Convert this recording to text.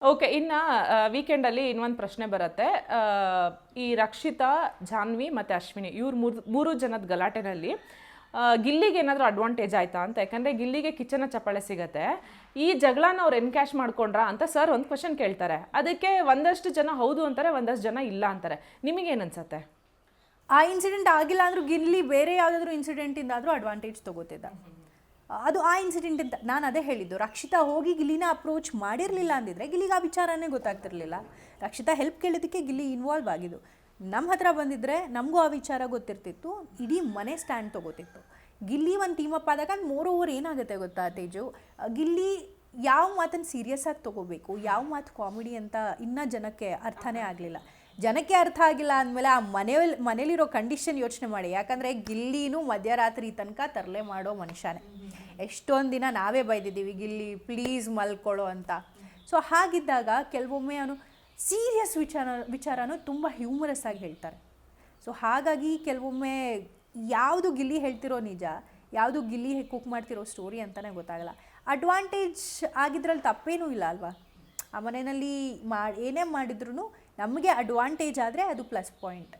Okay. ಇನ್ನು ವೀಕೆಂಡಲ್ಲಿ ಇನ್ನೊಂದು ಪ್ರಶ್ನೆ ಬರುತ್ತೆ. ಈ ರಕ್ಷಿತಾ, ಜಾನ್ವಿ ಮತ್ತು ಅಶ್ವಿನಿ ಇವ್ರು ಮೂರು ಜನದ ಗಲಾಟೆನಲ್ಲಿ ಗಿಲ್ಲಿಗೆ ಏನಾದರೂ ಅಡ್ವಾಂಟೇಜ್ ಆಯಿತಾ ಅಂತ. ಯಾಕಂದರೆ ಗಿಲ್ಲಿಗೆ ಕಿಚನ ಚಪ್ಪಾಳೆ ಸಿಗುತ್ತೆ. ಈ ಜಗಳನ ಅವ್ರು ಎನ್ಕ್ಯಾಶ್ ಮಾಡ್ಕೊಂಡ್ರಾ ಅಂತ ಸರ್ ಒಂದು ಕ್ವಶನ್ ಕೇಳ್ತಾರೆ. ಅದಕ್ಕೆ ಒಂದಷ್ಟು ಜನ ಹೌದು ಅಂತಾರೆ, ಒಂದಷ್ಟು ಜನ ಇಲ್ಲ ಅಂತಾರೆ. ನಿಮಗೇನು ಅನ್ಸುತ್ತೆ? ಆ ಇನ್ಸಿಡೆಂಟ್ ಆಗಿಲ್ಲ ಅಂದರೂ ಗಿಲ್ಲಿ ಬೇರೆ ಯಾವುದಾದ್ರೂ ಇನ್ಸಿಡೆಂಟಿಂದ ಆದರೂ ಅಡ್ವಾಂಟೇಜ್ ತೊಗೋತಿದ್ದ. ಅದು ಆ ಇನ್ಸಿಡೆಂಟ್ ಅಂತ ನಾನು ಅದೇ ಹೇಳಿದ್ದು. ರಕ್ಷಿತಾ ಹೋಗಿ ಗಿಲ್ಲಿನ ಅಪ್ರೋಚ್ ಮಾಡಿರಲಿಲ್ಲ ಅಂದಿದ್ರೆ ಗಿಲ್ಲಿಗೆ ಆ ವಿಚಾರನೇ ಗೊತ್ತಾಗ್ತಿರ್ಲಿಲ್ಲ. ರಕ್ಷಿತಾ ಹೆಲ್ಪ್ ಕೇಳೋದಕ್ಕೆ ಗಿಲ್ಲಿ ಇನ್ವಾಲ್ವ್ ಆಗಿದ್ದು. ನಮ್ಮ ಹತ್ರ ಬಂದಿದ್ದರೆ ನಮಗೂ ಆ ವಿಚಾರ ಗೊತ್ತಿರ್ತಿತ್ತು, ಇಡೀ ಮನೆ ಸ್ಟ್ಯಾಂಡ್ ತೊಗೋತಿತ್ತು. ಗಿಲ್ಲಿ ಒಂದು ಟೀಮಪ್ ಆದಾಗ ಮೋರ್ ಓವರ್ ಏನಾಗುತ್ತೆ ಗೊತ್ತಾ ತೇಜು, ಗಿಲ್ಲಿ ಯಾವ ಮಾತನ್ನು ಸೀರಿಯಸ್ ಆಗಿ ತೊಗೋಬೇಕು, ಯಾವ ಮಾತು ಕಾಮಿಡಿ ಅಂತ ಇನ್ನೂ ಜನಕ್ಕೆ ಅರ್ಥನೇ ಆಗಲಿಲ್ಲ. ಜನಕ್ಕೆ ಅರ್ಥ ಆಗಿಲ್ಲ ಅಂದಮೇಲೆ ಆ ಮನೇಲಿರೋ ಕಂಡೀಷನ್ ಯೋಚನೆ ಮಾಡಿ. ಯಾಕಂದರೆ ಗಿಲ್ಲಿನೂ ಮಧ್ಯರಾತ್ರಿ ತನಕ ತರಲೆ ಮಾಡೋ ಮನುಷ್ಯನೇ. ಎಷ್ಟೊಂದು ದಿನ ನಾವೇ ಬೈದಿದ್ದೀವಿ ಗಿಲ್ಲಿ ಪ್ಲೀಸ್ ಮಲ್ಕೊಳ್ಳೋ ಅಂತ. ಸೊ ಹಾಗಿದ್ದಾಗ ಕೆಲವೊಮ್ಮೆ ಅವನು ಸೀರಿಯಸ್ ವಿಚಾರನೂ ತುಂಬ ಹ್ಯೂಮರಸ್ ಆಗಿ ಹೇಳ್ತಾರೆ. ಸೊ ಹಾಗಾಗಿ ಕೆಲವೊಮ್ಮೆ ಯಾವುದು ಗಿಲ್ಲಿ ಹೇಳ್ತಿರೋ ನಿಜ, ಯಾವುದು ಗಿಲ್ಲಿ ಕುಕ್ ಮಾಡ್ತಿರೋ ಸ್ಟೋರಿ ಅಂತಲೇ ಗೊತ್ತಾಗಲ್ಲ. ಅಡ್ವಾಂಟೇಜ್ ಆಗಿದ್ರಲ್ಲಿ ತಪ್ಪೇನೂ ಇಲ್ಲ ಅಲ್ವಾ. ಆ ಮನೆಯಲ್ಲಿ ಏನೇ ಮಾಡಿದ್ರು ನಮಗೆ ಅಡ್ವಾಂಟೇಜ್ ಆದರೆ ಅದು ಪ್ಲಸ್ ಪಾಯಿಂಟ್.